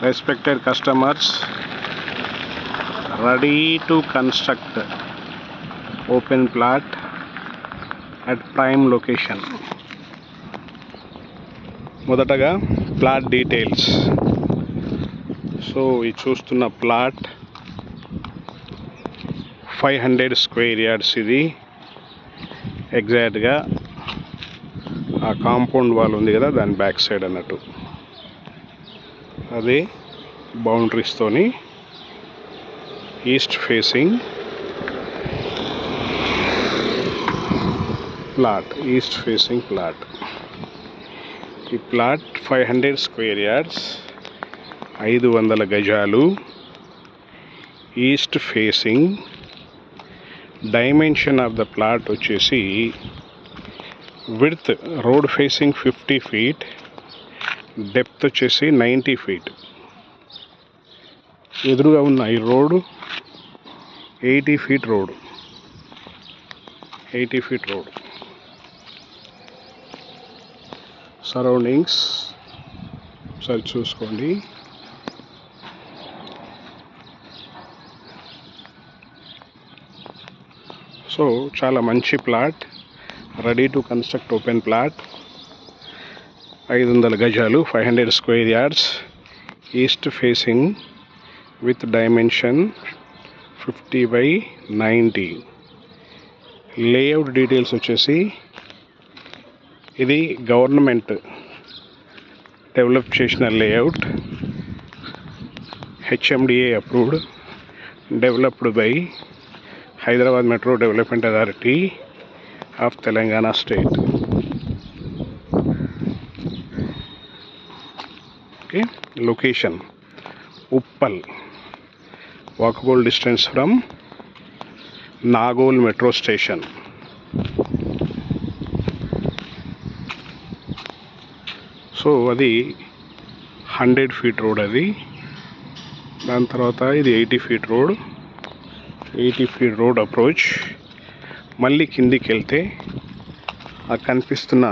Respected customers, ready to construct open plot at prime location. మొదటగా plot details. So ఇది చూస్తున్న plot 500 square yards. ఇది ఎగ్జాక్ట్గా ఆ కాంపౌండ్ వాల్ ఉంది కదా, దాని బ్యాక్ సైడ్ అన్నట్టు. అది బౌండరీస్తోని ఈస్ట్ ఫేసింగ్ ప్లాట్. ఈ ప్లాట్ 500 స్క్వేర్ యార్డ్స్, 500 గజాలు, east facing. Dimension of the plot వచ్చేసి width road facing 50 feet, depth వచ్చేసి 90 feet. ఎదురుగా ఉన్న ఈ రోడ్ 80 feet రోడ్. సరౌండింగ్స్ ఒకసారి చూసుకోండి. సో చాలా మంచి plot, ready to construct open plot. 500 గజాలు, 500 square yards, east facing with dimension 50/90. Layout details వచ్చేసి ఇది గవర్నమెంట్ డెవలప్ చేసిన layout, HMDA approved, developed by Hyderabad metro development authority of Telangana state. Okay, location Uppal, walkable distance from Nagole metro station. So అది 100 feet road. అది దాని తర్వాత ఇది 80 feet road. 80 feet road approach. మళ్ళీ కిందికి వెళ్తే ఆ కనిపిస్తున్న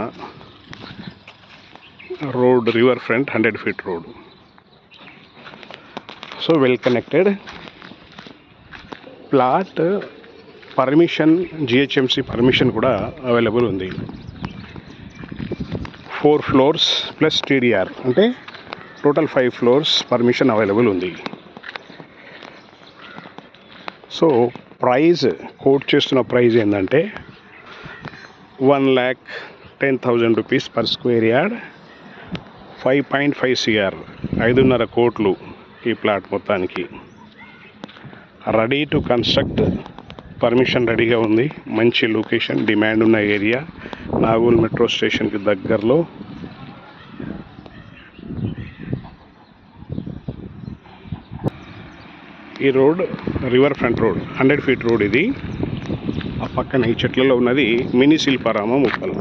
road river front 100 feet road. So well connected plot. Permission, GHMC permission కూడా అవైలబుల్ ఉంది. 4 floors ప్లస్ TDR, అంటే టోటల్ 5 floors పర్మిషన్ అవైలబుల్ ఉంది. సో ప్రైజ్ కోట్ చేస్తున్న ప్రైజ్ ఏంటంటే 1,10,000 rupees per square yard. 5.5 CR, 5.5 కోట్లు ఈ ప్లాట్ మొత్తానికి. రెడీ టు కన్స్ట్రక్ట్, పర్మిషన్ రెడీగా ఉంది. మంచి లొకేషన్, డిమాండ్ ఉన్న ఏరియా, నాగోల్ మెట్రో స్టేషన్కి దగ్గరలో. ఈ road river front road, 100 feet road. ఇది ఆ పక్కన ఈ చెట్లలో ఉన్నది మినీ శిల్పారామం ఉప్పల్.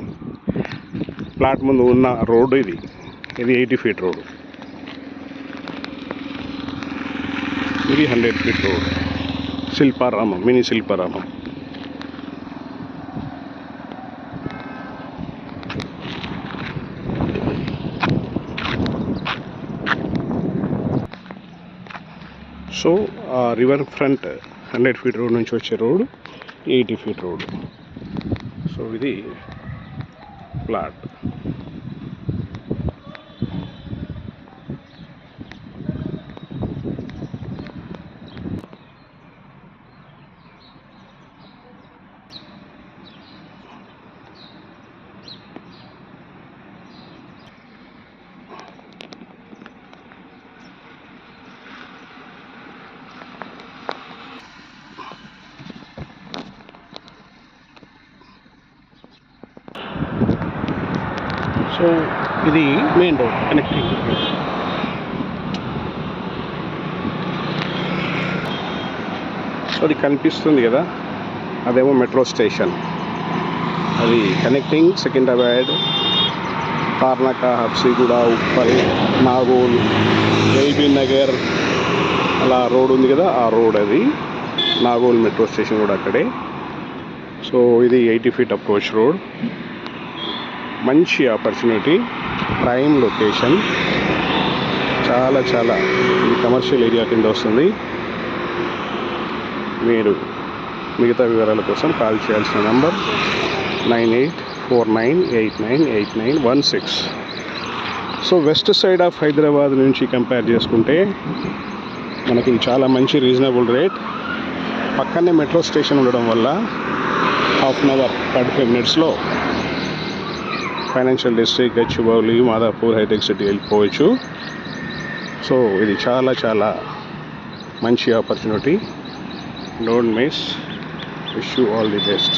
ప్లాట్ ముందు ఉన్న రోడ్డు ఇది 80 feet రోడ్. ఇది 100 feet road, Shilparamam, mini Shilparamam. So ఆ రివర్ ఫ్రంట్ 100 feet రోడ్ నుంచి వచ్చే రోడ్ 80 feet రోడ్. సో ఇది ప్లాట్. సో ఇది మెయిన్ రోడ్ కనెక్టింగ్. సో అది కనిపిస్తుంది కదా, అదేమో మెట్రో స్టేషన్. అది కనెక్టింగ్ సికింద్రాబాద్, తార్నాక, హబ్సిగూడ, ఉప్పల్, నాగోల్, ఎల్బీ నగర్ అలా రోడ్ ఉంది కదా, ఆ రోడ్ అది. నాగోల్ మెట్రో స్టేషన్ కూడా అక్కడే. సో ఇది 80 feet అప్రోచ్ రోడ్. మంచి ఆపర్చునిటీ, ప్రైమ్ లొకేషన్, చాలా చాలా ఇది కమర్షియల్ ఏరియా కింద వస్తుంది. మీరు మిగతా వివరాల కోసం కాల్ చేయాల్సిన number 9849898916. So west side of Hyderabad నుంచి కంపేర్ చేసుకుంటే మనకి చాలా మంచి రీజనబుల్ రేట్. పక్కనే మెట్రో స్టేషన్ ఉండడం వల్ల హాఫ్ అన్ అవర్ 45 మినిట్స్లో financial district, Gachibowli, Madhapur, hitech city వెళ్ళిపోవచ్చు. సో ఇది చాలా చాలా మంచి opportunity. Don't miss. Wish you all the best.